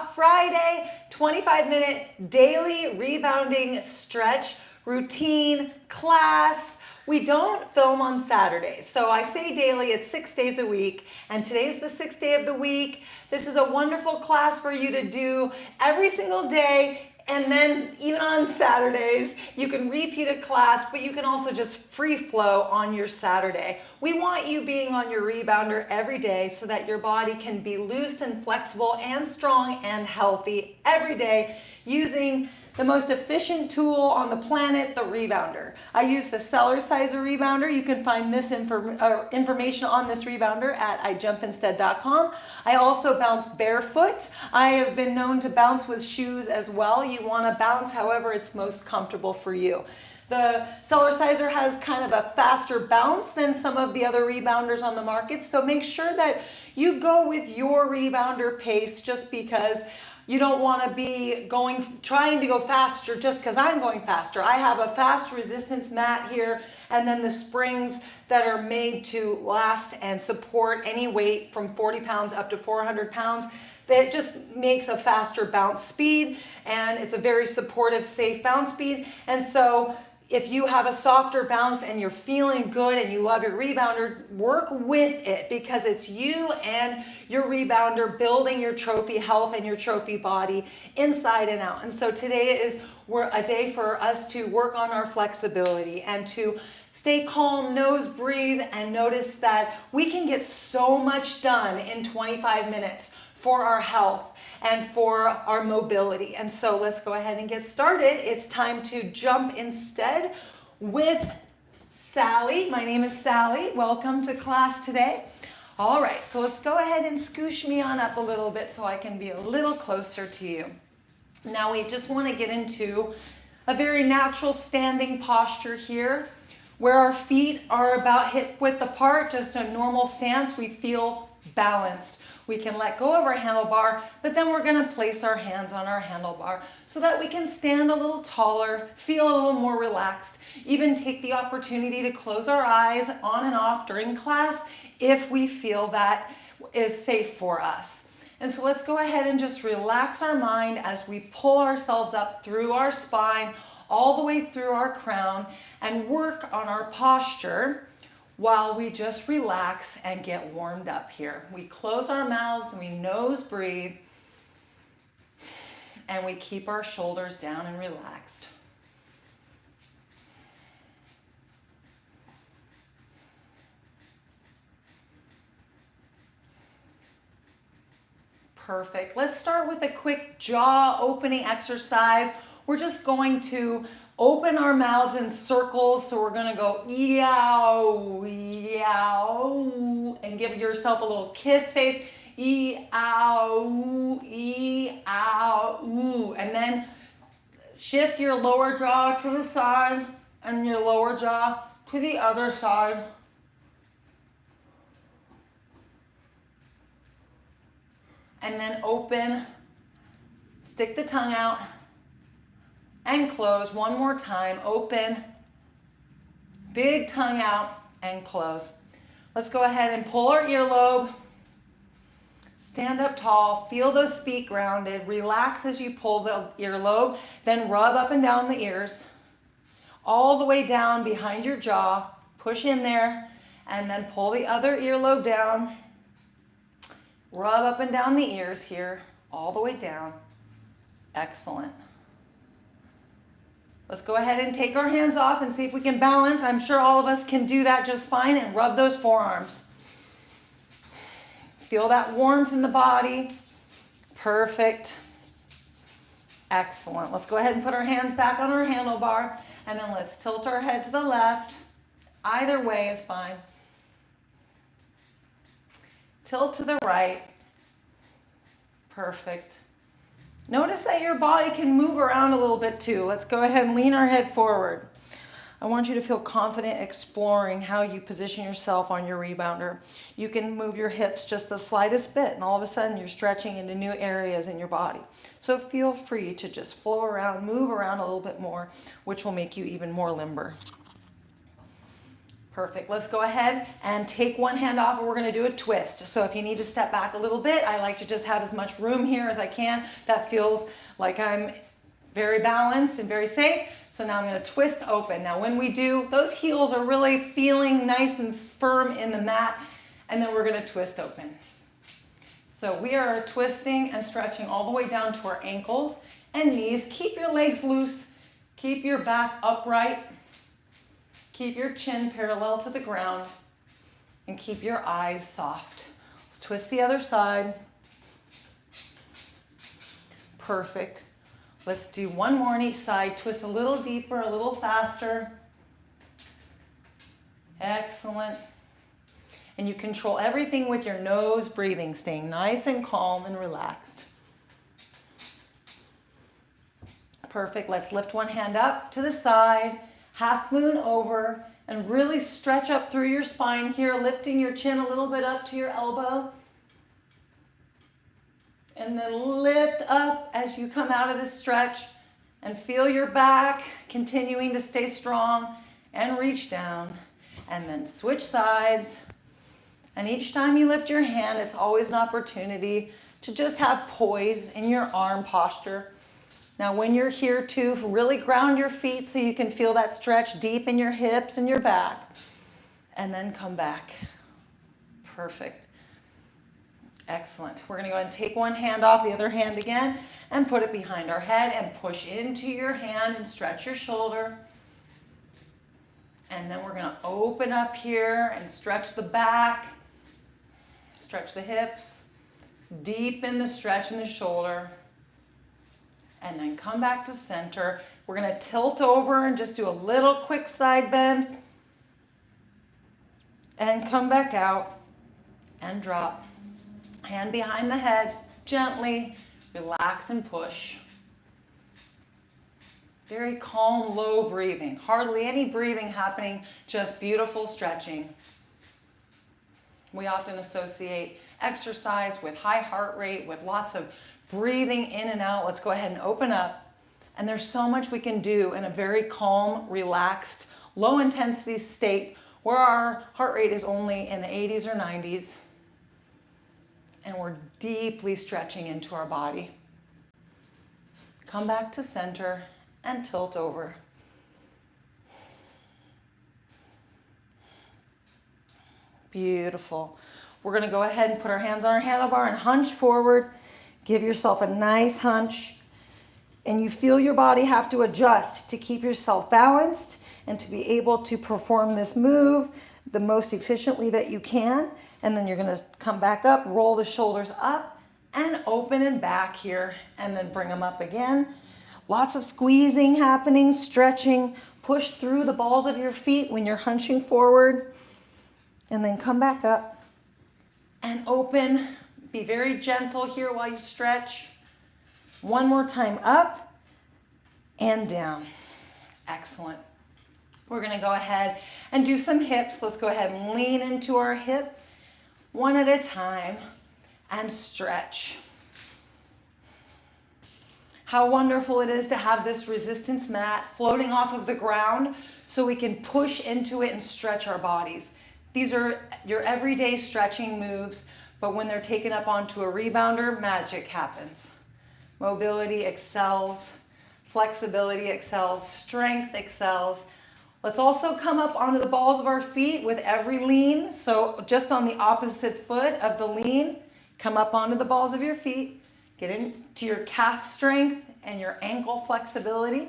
Friday, 25-minute daily rebounding stretch routine class. We don't film on Saturdays, so I say daily, it's 6 days a week, and today's the 6th day of the week. This is a wonderful class for you to do every single day. And then even on Saturdays, you can repeat a class, but you can also just free flow on your Saturday. We want you being on your rebounder every day so that your body can be loose and flexible and strong and healthy every day using the most efficient tool on the planet, the rebounder. I use the Cellar Sizer rebounder. You can find this information on this rebounder at ijumpinstead.com. I also bounce barefoot. I have been known to bounce with shoes as well. You want to bounce however it's most comfortable for you. The Cellar Sizer has kind of a faster bounce than some of the other rebounders on the market, so make sure that you go with your rebounder pace just because you don't want to be trying to go faster just because I'm going faster. I have a fast resistance mat here and then the springs that are made to last and support any weight from 40 pounds up to 400 pounds. That just makes a faster bounce speed, and it's a very supportive, safe bounce speed. And so if you have a softer bounce and you're feeling good and you love your rebounder, work with it because it's you and your rebounder building your trophy health and your trophy body inside and out. And so today is a day for us to work on our flexibility and to stay calm, nose breathe, and notice that we can get so much done in 25 minutes for our health and for our mobility. And so let's go ahead and get started. It's time to jump instead with Sally. My name is Sally. Welcome to class today. All right, so let's go ahead and scoosh me on up a little bit so I can be a little closer to you. Now we just want to get into a very natural standing posture here where our feet are about hip width apart, just a normal stance. We feel balanced. We can let go of our handlebar, but then we're going to place our hands on our handlebar so that we can stand a little taller, feel a little more relaxed, even take the opportunity to close our eyes on and off during class if we feel that is safe for us. And so let's go ahead and just relax our mind as we pull ourselves up through our spine, all the way through our crown, and work on our posture while we just relax and get warmed up here. We close our mouths and we nose breathe, and we keep our shoulders down and relaxed. Perfect. Let's start with a quick jaw opening exercise. We're just going to open our mouths in circles, so we're gonna go eow, eow, and give yourself a little kiss face, eow, eow, and then shift your lower jaw to the side and your lower jaw to the other side. And then open, stick the tongue out, and close. One more time. Open, big tongue out, and close. Let's go ahead and pull our earlobe. Stand up tall. Feel those feet grounded. Relax as you pull the earlobe. Then rub up and down the ears. All the way down behind your jaw. Push in there. And then pull the other earlobe down. Rub up and down the ears here. All the way down. Excellent. Let's go ahead and take our hands off and see if we can balance. I'm sure all of us can do that just fine, and rub those forearms. Feel that warmth in the body. Perfect. Excellent. Let's go ahead and put our hands back on our handlebar, and then let's tilt our head to the left. Either way is fine. Tilt to the right. Perfect. Notice that your body can move around a little bit too. Let's go ahead and lean our head forward. I want you to feel confident exploring how you position yourself on your rebounder. You can move your hips just the slightest bit, and all of a sudden you're stretching into new areas in your body. So feel free to just flow around, move around a little bit more, which will make you even more limber. Perfect. Let's go ahead and take one hand off and we're going to do a twist. So if you need to step back a little bit, I like to just have as much room here as I can. That feels like I'm very balanced and very safe. So now I'm going to twist open. Now when we do, those heels are really feeling nice and firm in the mat, and then we're going to twist open. So we are twisting and stretching all the way down to our ankles and knees. Keep your legs loose. Keep your back upright. Keep your chin parallel to the ground and keep your eyes soft. Let's twist the other side. Perfect. Let's do one more on each side. Twist a little deeper, a little faster. Excellent. And you control everything with your nose breathing, staying nice and calm and relaxed. Perfect. Let's lift one hand up to the side. Half moon over, and really stretch up through your spine here, lifting your chin a little bit up to your elbow. And then lift up as you come out of this stretch and feel your back continuing to stay strong and reach down. And then switch sides. And each time you lift your hand, it's always an opportunity to just have poise in your arm posture. Now when you're here too, really ground your feet so you can feel that stretch deep in your hips and your back. And then come back. Perfect. Excellent. We're going to go ahead and take one hand off, the other hand again, and put it behind our head and push into your hand and stretch your shoulder. And then we're going to open up here and stretch the back, stretch the hips, deepen the stretch in the shoulder. And then come back to center. We're going to tilt over and just do a little quick side bend. And come back out and drop. Hand behind the head, gently relax and push. Very calm, low breathing. Hardly any breathing happening, just beautiful stretching. We often associate exercise with high heart rate, with lots of breathing in and out. Let's go ahead and open up. And there's so much we can do in a very calm, relaxed, low intensity state where our heart rate is only in the 80s or 90s. And we're deeply stretching into our body. Come back to center and tilt over. Beautiful. We're going to go ahead and put our hands on our handlebar and hunch forward. Give yourself a nice hunch, and you feel your body have to adjust to keep yourself balanced and to be able to perform this move the most efficiently that you can. And then you're going to come back up, roll the shoulders up and open and back here, and then bring them up again. Lots of squeezing happening, stretching. Push through the balls of your feet when you're hunching forward, and then come back up and open. Be very gentle here while you stretch. One more time, up and down. Excellent. We're going to go ahead and do some hips. Let's go ahead and lean into our hip one at a time and stretch. How wonderful it is to have this resistance mat floating off of the ground so we can push into it and stretch our bodies. These are your everyday stretching moves, but when they're taken up onto a rebounder, magic happens. Mobility excels, flexibility excels, strength excels. Let's also come up onto the balls of our feet with every lean. So just on the opposite foot of the lean, come up onto the balls of your feet. Get into your calf strength and your ankle flexibility.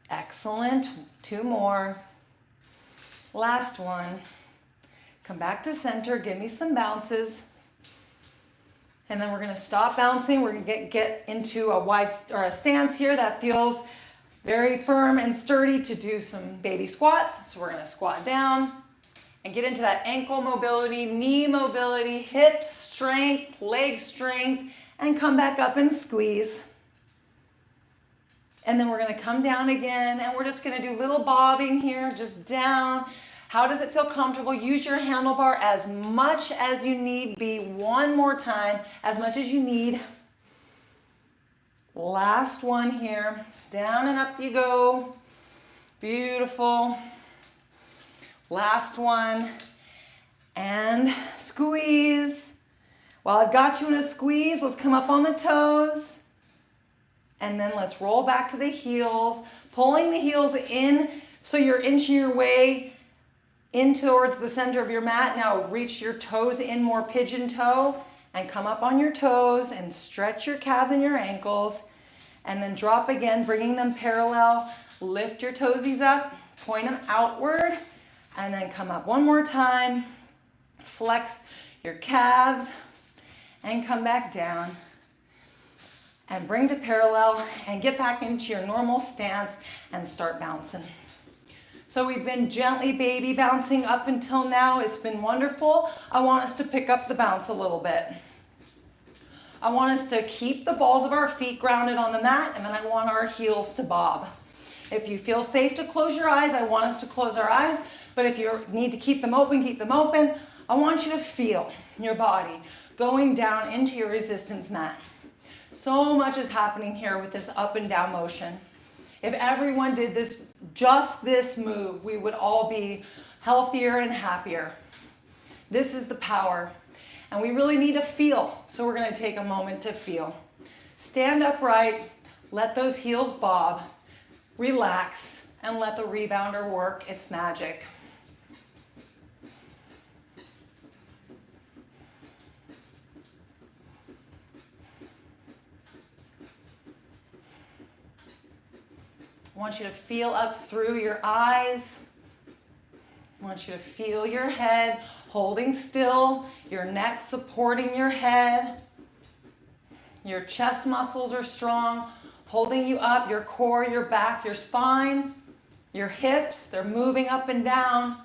Excellent. Two more. Last one. Come back to center. Give me some bounces. And then we're going to stop bouncing. We're going to get into a wide or a stance here that feels very firm and sturdy to do some baby squats. So we're going to squat down and get into that ankle mobility, knee mobility, hip strength, leg strength, and come back up and squeeze. And then we're going to come down again, and we're just going to do little bobbing here, just down. How does it feel comfortable? Use your handlebar as much as you need be. One more time, as much as you need. Last one here. Down and up you go. Beautiful. Last one. And squeeze. While I've got you in a squeeze, let's come up on the toes. And then let's roll back to the heels, pulling the heels in so you're inching your way in towards the center of your mat. Now reach your toes in more pigeon toe and come up on your toes and stretch your calves and your ankles. And then drop again, bringing them parallel. Lift your toesies up, point them outward, and then come up one more time. Flex your calves and come back down. And bring to parallel and get back into your normal stance and start bouncing. So we've been gently baby bouncing up until now. It's been wonderful. I want us to pick up the bounce a little bit. I want us to keep the balls of our feet grounded on the mat, and then I want our heels to bob. If you feel safe to close your eyes, I want us to close our eyes, but if you need to keep them open, keep them open. I want you to feel your body going down into your resistance mat. So much is happening here with this up and down motion. If everyone did this, just this move, we would all be healthier and happier. This is the power. And we really need to feel. So we're going to take a moment to feel. Stand upright, let those heels bob, relax, and let the rebounder work its magic. I want you to feel up through your eyes. I want you to feel your head holding still, your neck supporting your head. Your chest muscles are strong, holding you up, your core, your back, your spine, your hips, they're moving up and down,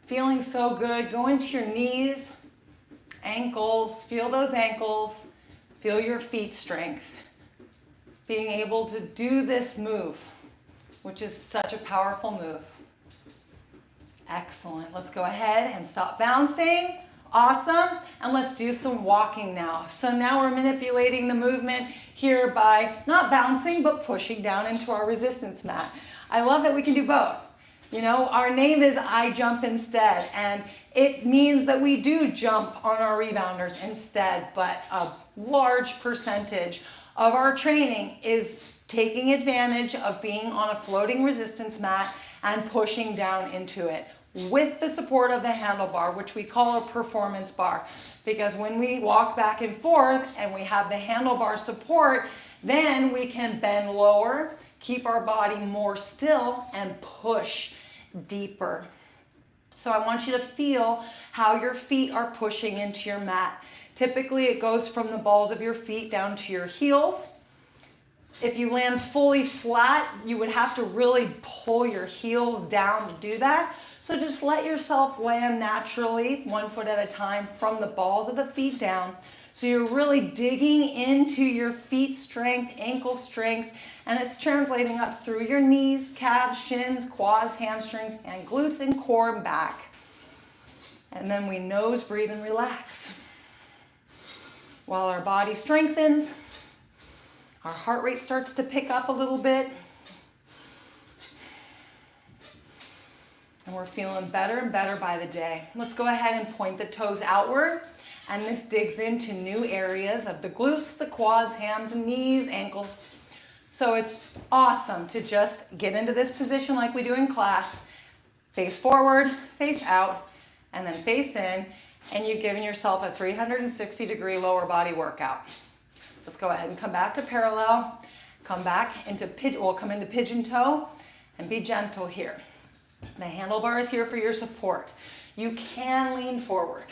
feeling so good. Go into your knees, ankles, feel those ankles, feel your feet strength. Being able to do this move, which is such a powerful move. Excellent. Let's go ahead and stop bouncing. Awesome. And let's do some walking now. So now we're manipulating the movement here by not bouncing, but pushing down into our resistance mat. I love that we can do both. You know, our name is I Jump Instead, and it means that we do jump on our rebounders instead, but a large percentage of our training is taking advantage of being on a floating resistance mat and pushing down into it with the support of the handlebar, which we call a performance bar. Because when we walk back and forth and we have the handlebar support, then we can bend lower, keep our body more still, and push deeper. So I want you to feel how your feet are pushing into your mat. Typically, it goes from the balls of your feet down to your heels. If you land fully flat, you would have to really pull your heels down to do that. So just let yourself land naturally, 1 foot at a time, from the balls of the feet down. So you're really digging into your feet strength, ankle strength, and it's translating up through your knees, calves, shins, quads, hamstrings, and glutes and core and back. And then we nose breathe and relax. While our body strengthens, our heart rate starts to pick up a little bit. And we're feeling better and better by the day. Let's go ahead and point the toes outward. And this digs into new areas of the glutes, the quads, hams and knees, ankles. So it's awesome to just get into this position like we do in class. Face forward, face out, and then face in. And you've given yourself a 360-degree lower body workout. Let's go ahead and come back to parallel. Come back into we'll come into pigeon toe and be gentle here. The handlebar is here for your support. You can lean forward.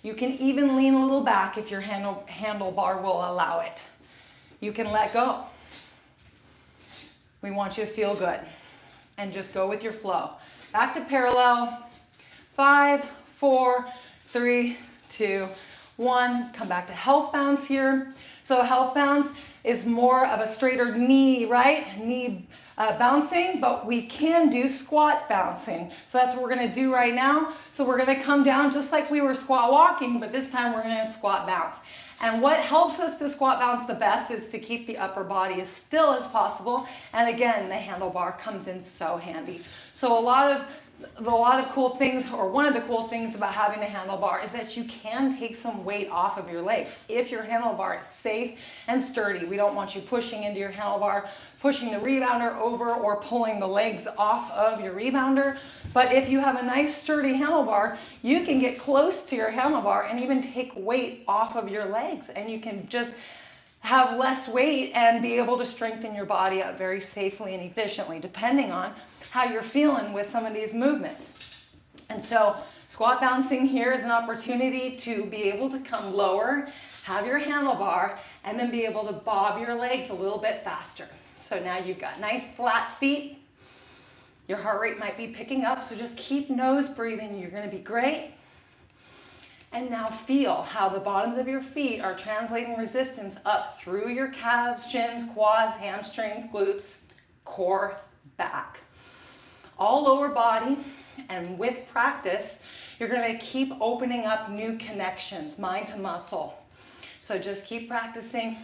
You can even lean a little back if your handlebar will allow it. You can let go. We want you to feel good and just go with your flow. Back to parallel. 5, 4, 3, 2, 1. Come back to health bounce here. So health bounce is more of a straighter knee, right? Knee bouncing, but we can do squat bouncing. So that's what we're gonna do right now. So we're gonna come down just like we were squat walking, but this time we're gonna squat bounce. And what helps us to squat bounce the best is to keep the upper body as still as possible. And again, the handlebar comes in so handy. So a lot of a lot of cool things, or one of the cool things about having a handlebar is that you can take some weight off of your legs. If your handlebar is safe and sturdy, we don't want you pushing into your handlebar, pushing the rebounder over, or pulling the legs off of your rebounder. But if you have a nice sturdy handlebar, you can get close to your handlebar and even take weight off of your legs, and you can just have less weight and be able to strengthen your body up very safely and efficiently, depending on how you're feeling with some of these movements. And so squat bouncing here is an opportunity to be able to come lower, have your handlebar, and then be able to bob your legs a little bit faster. So now you've got nice flat feet. Your heart rate might be picking up, so just keep nose breathing. You're going to be great. And now feel how the bottoms of your feet are translating resistance up through your calves, shins, quads, hamstrings, glutes, core, back. All lower body, and with practice, you're going to keep opening up new connections, mind to muscle. So just keep practicing.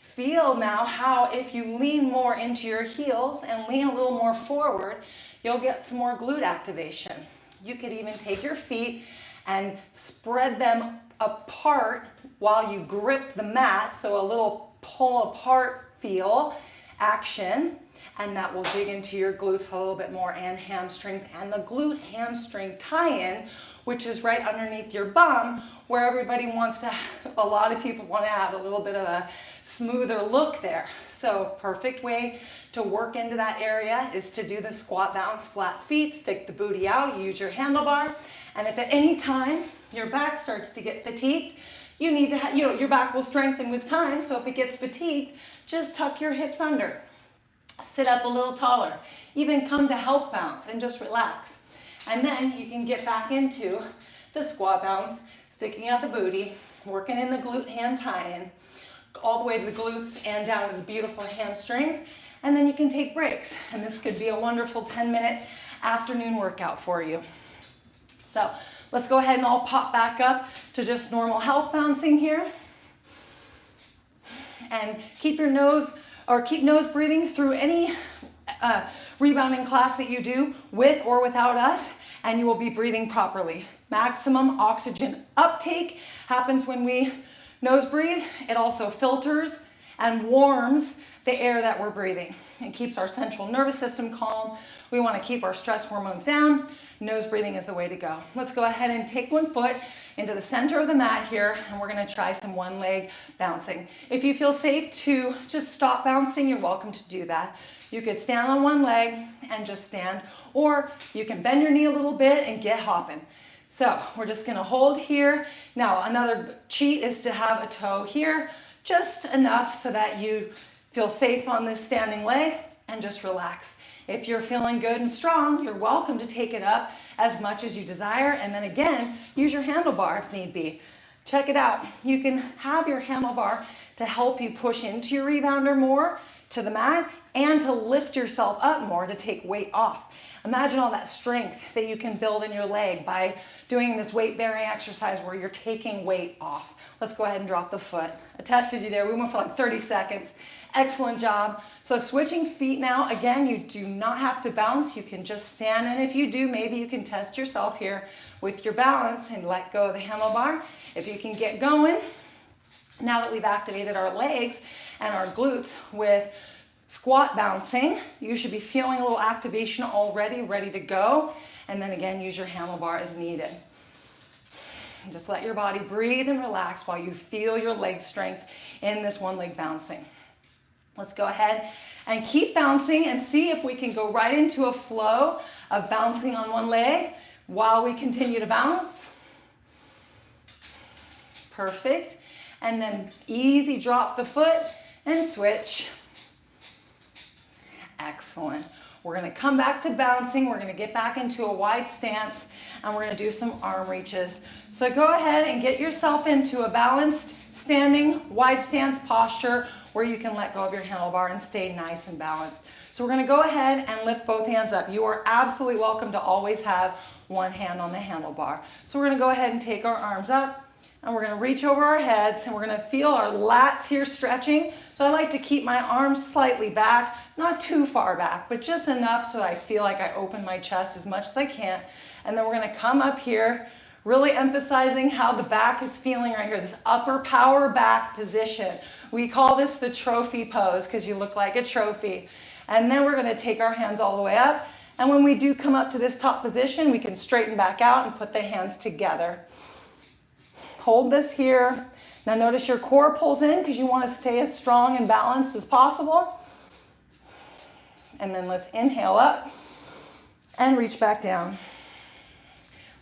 Feel now how if you lean more into your heels and lean a little more forward, you'll get some more glute activation. You could even take your feet and spread them apart while you grip the mat, so a little pull apart feel action, and that will dig into your glutes a little bit more, and hamstrings, and the glute hamstring tie-in, which is right underneath your bum, where everybody wants to, a lot of people want to have a little bit of a smoother look there. So perfect way to work into that area is to do the squat bounce, flat feet, stick the booty out, use your handlebar. And if at any time your back starts to get fatigued, you need to, your back will strengthen with time. So if it gets fatigued, just tuck your hips under. Sit up a little taller. Even come to health bounce and just relax. And then you can get back into the squat bounce, sticking out the booty, working in the glute ham tie-in, all the way to the glutes and down to the beautiful hamstrings. And then you can take breaks. And this could be a wonderful 10-minute afternoon workout for you. So let's go ahead and all pop back up to just normal health bouncing here. And keep your nose, or keep nose breathing through any rebounding class that you do with or without us, and you will be breathing properly. Maximum oxygen uptake happens when we nose breathe. It also filters and warms the air that we're breathing. It keeps our central nervous system calm. We want to keep our stress hormones down. Nose breathing is the way to go. Let's go ahead and take one foot into the center of the mat here, and we're going to try some one leg bouncing. If you feel safe to just stop bouncing, you're welcome to do that. You could stand on one leg and just stand, or you can bend your knee a little bit and get hopping. So we're just going to hold here. Now another cheat is to have a toe here, just enough so that you feel safe on this standing leg, and just relax. If you're feeling good and strong, you're welcome to take it up as much as you desire, and then again, use your handlebar if need be. Check it out. You can have your handlebar to help you push into your rebounder more to the mat, and to lift yourself up more to take weight off. Imagine all that strength that you can build in your leg by doing this weight-bearing exercise where you're taking weight off. Let's go ahead and drop the foot. I tested you there. We went for like 30 seconds. Excellent job. So switching feet now. Again, you do not have to bounce. You can just stand, and if you do, maybe you can test yourself here with your balance and let go of the handlebar. If you can get going, now that we've activated our legs and our glutes with squat bouncing, you should be feeling a little activation already, ready to go. And then again, use your handlebar as needed. And just let your body breathe and relax while you feel your leg strength in this one leg bouncing. Let's go ahead and keep bouncing and see if we can go right into a flow of bouncing on one leg while we continue to bounce. Perfect. And then easy drop the foot and switch. Excellent. We're going to come back to bouncing. We're going to get back into a wide stance, and we're going to do some arm reaches. So go ahead and get yourself into a balanced standing wide stance posture where you can let go of your handlebar and stay nice and balanced. So we're going to go ahead and lift both hands up. You are absolutely welcome to always have one hand on the handlebar. So we're going to go ahead and take our arms up, and we're gonna reach over our heads, and we're gonna feel our lats here stretching. So I like to keep my arms slightly back, not too far back, but just enough so I feel like I open my chest as much as I can. And then we're gonna come up here, really emphasizing how the back is feeling right here, this upper power back position. We call this the trophy pose because you look like a trophy. And then we're gonna take our hands all the way up. And when we do come up to this top position, we can straighten back out and put the hands together. Hold this here. Now notice your core pulls in because you want to stay as strong and balanced as possible. And then let's inhale up and reach back down.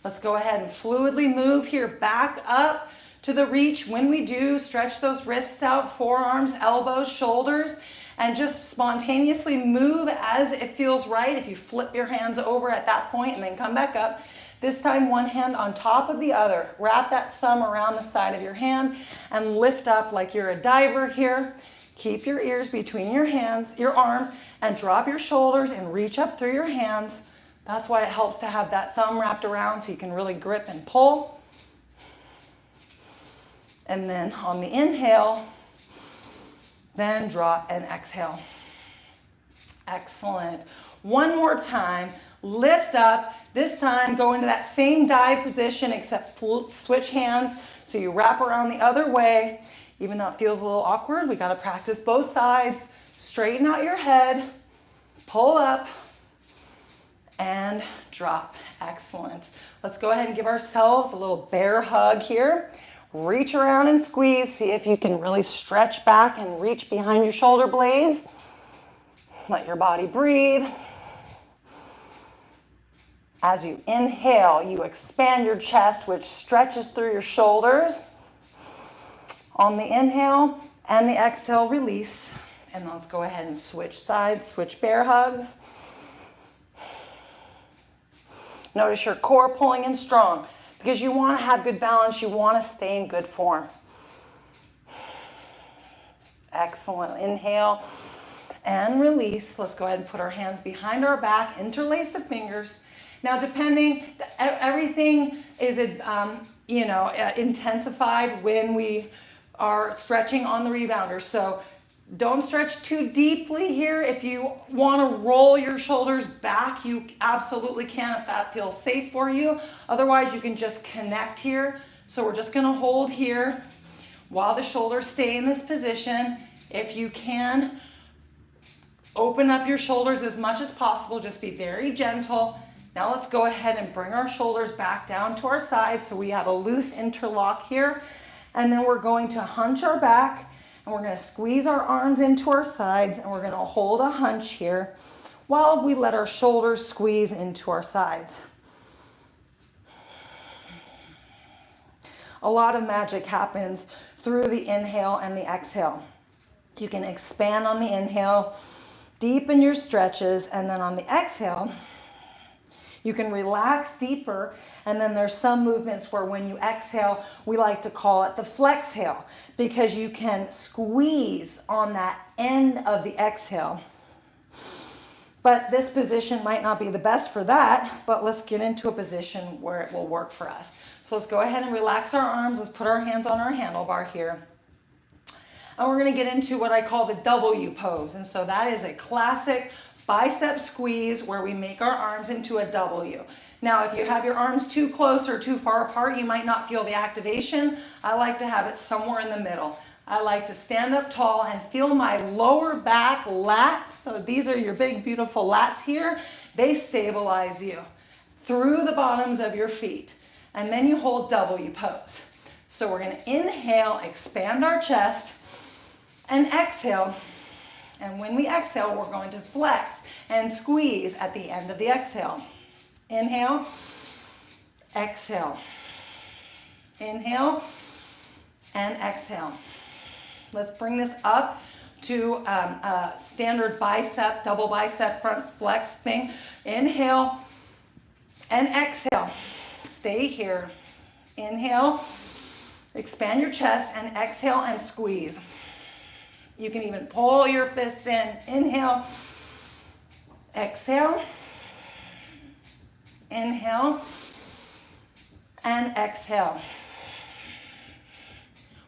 Let's go ahead and fluidly move here back up to the reach. When we do, stretch those wrists out, forearms, elbows, shoulders, and just spontaneously move as it feels right. If you flip your hands over at that point and then come back up, this time one hand on top of the other. Wrap that thumb around the side of your hand and lift up like you're a diver here. Keep your ears between your hands, your arms, and drop your shoulders and reach up through your hands. That's why it helps to have that thumb wrapped around so you can really grip and pull. And then on the inhale, then drop and exhale. Excellent. One more time. Lift up. This time go into that same dive position except switch hands. So you wrap around the other way. Even though it feels a little awkward, we got to practice both sides. Straighten out your head. Pull up. And drop. Excellent. Let's go ahead and give ourselves a little bear hug here. Reach around and squeeze. See if you can really stretch back and reach behind your shoulder blades. Let your body breathe. As you inhale, you expand your chest, which stretches through your shoulders. On the inhale and the exhale, release. And let's go ahead and switch sides, switch bear hugs. Notice your core pulling in strong because you want to have good balance. You want to stay in good form. Excellent. Inhale and release. Let's go ahead and put our hands behind our back, interlace the fingers. Now, everything is, intensified when we are stretching on the rebounder. So don't stretch too deeply here. If you want to roll your shoulders back, you absolutely can if that feels safe for you. Otherwise, you can just connect here. So we're just going to hold here while the shoulders stay in this position. If you can, open up your shoulders as much as possible. Just be very gentle. Now let's go ahead and bring our shoulders back down to our sides so we have a loose interlock here. And then we're going to hunch our back and we're going to squeeze our arms into our sides and we're going to hold a hunch here while we let our shoulders squeeze into our sides. A lot of magic happens through the inhale and the exhale. You can expand on the inhale, deepen your stretches, and then on the exhale, you can relax deeper, and then there's some movements where when you exhale, we like to call it the flexhale, because you can squeeze on that end of the exhale. But this position might not be the best for that, but let's get into a position where it will work for us. So let's go ahead and relax our arms. Let's put our hands on our handlebar here. And we're gonna get into what I call the W pose. And so that is a classic bicep squeeze where we make our arms into a W. Now, if you have your arms too close or too far apart, you might not feel the activation. I like to have it somewhere in the middle. I like to stand up tall and feel my lower back lats. So these are your big, beautiful lats here. They stabilize you through the bottoms of your feet. And then you hold W pose. So we're gonna inhale, expand our chest, and exhale. And when we exhale, we're going to flex and squeeze at the end of the exhale. Inhale, exhale. Inhale, and exhale. Let's bring this up to a standard bicep, double bicep front flex thing. Inhale and exhale. Stay here. Inhale, expand your chest, and exhale and squeeze. You can even pull your fists in. Inhale, exhale, inhale, and exhale.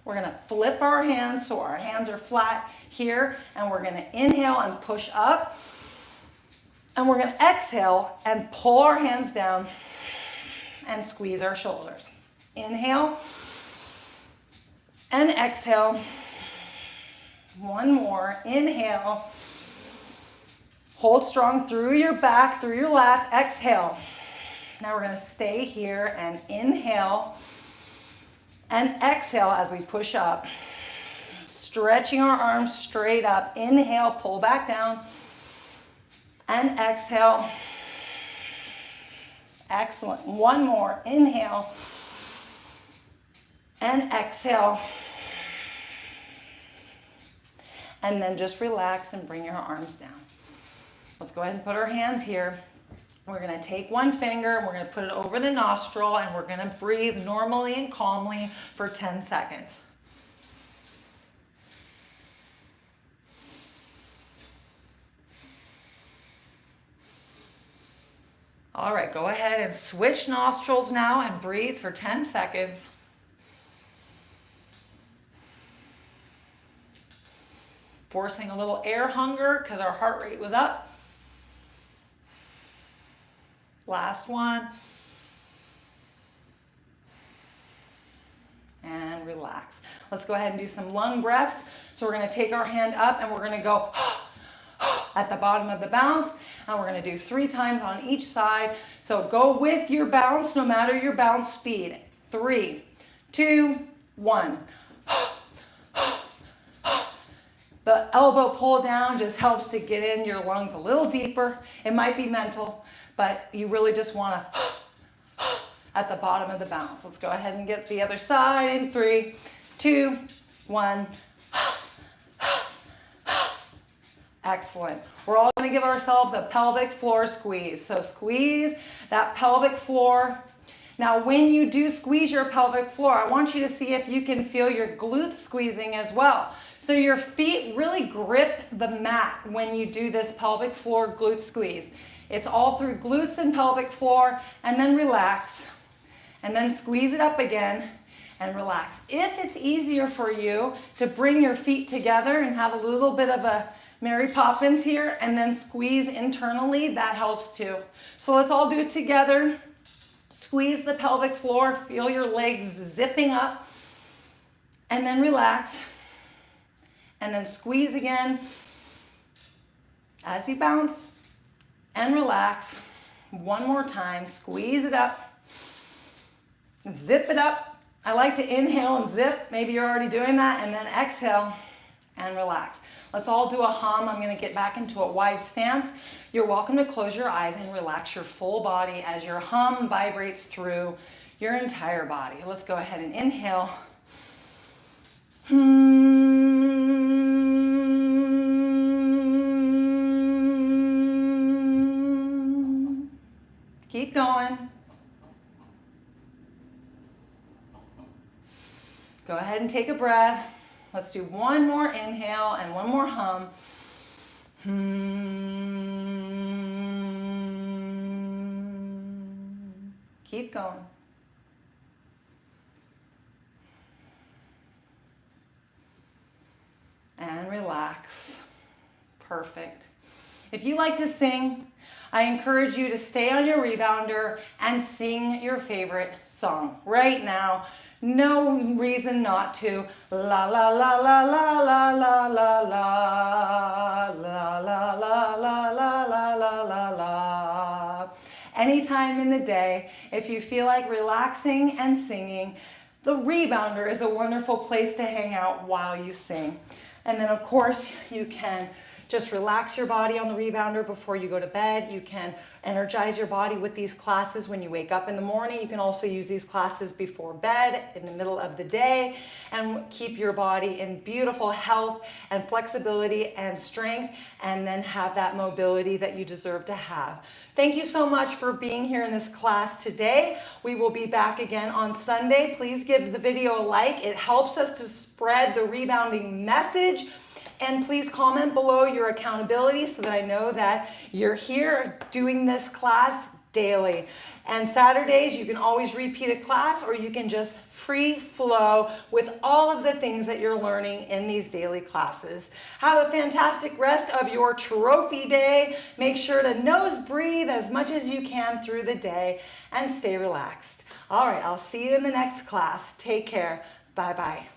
We're gonna flip our hands so our hands are flat here, and we're gonna inhale and push up. And we're gonna exhale and pull our hands down and squeeze our shoulders. Inhale and exhale. One more, inhale. Hold strong through your back, through your lats, exhale. Now we're gonna stay here and inhale and exhale as we push up. Stretching our arms straight up. Inhale, pull back down. And exhale. Excellent. One more. Inhale. And exhale. And then just relax and bring your arms down. Let's go ahead and put our hands here. We're gonna take one finger and we're gonna put it over the nostril and we're gonna breathe normally and calmly for 10 seconds. All right, go ahead and switch nostrils now and breathe for 10 seconds. Forcing a little air hunger because our heart rate was up. Last one. And relax. Let's go ahead and do some lung breaths. So we're gonna take our hand up and we're gonna go at the bottom of the bounce. And we're gonna do 3 times on each side. So go with your bounce, no matter your bounce speed. 3, 2, 1. The elbow pull down just helps to get in your lungs a little deeper. It might be mental, but you really just wanna at the bottom of the bounce. Let's go ahead and get the other side in 3, 2, 1. Excellent. We're all gonna give ourselves a pelvic floor squeeze. So squeeze that pelvic floor. Now, when you do squeeze your pelvic floor, I want you to see if you can feel your glutes squeezing as well. So your feet really grip the mat when you do this pelvic floor glute squeeze. It's all through glutes and pelvic floor, and then relax, and then squeeze it up again and relax. If it's easier for you to bring your feet together and have a little bit of a Mary Poppins here and then squeeze internally, that helps too. So let's all do it together. Squeeze the pelvic floor, feel your legs zipping up, and then relax. And then squeeze again as you bounce and relax. One more time, squeeze it up, zip it up. I like to inhale and zip, maybe you're already doing that, and then exhale and relax. Let's all do a hum. I'm gonna get back into a wide stance. You're welcome to close your eyes and relax your full body as your hum vibrates through your entire body. Let's go ahead and inhale. Keep going. Go ahead and take a breath. Let's do one more inhale and one more hum. Keep going. And relax. Perfect. If you like to sing, I encourage you to stay on your rebounder and sing your favorite song right now. No reason not to. La la la la la la la la la la la la la la la la la. Anytime in the day, if you feel like relaxing and singing, the rebounder is a wonderful place to hang out while you sing. And then of course you can just relax your body on the rebounder before you go to bed. You can energize your body with these classes when you wake up in the morning. You can also use these classes before bed, in the middle of the day, and keep your body in beautiful health and flexibility and strength, and then have that mobility that you deserve to have. Thank you so much for being here in this class today. We will be back again on Sunday. Please give the video a like. It helps us to spread the rebounding message. And please comment below your accountability so that I know that you're here doing this class daily. And Saturdays, you can always repeat a class, or you can just free flow with all of the things that you're learning in these daily classes. Have a fantastic rest of your trophy day. Make sure to nose breathe as much as you can through the day and stay relaxed. All right, I'll see you in the next class. Take care. Bye-bye.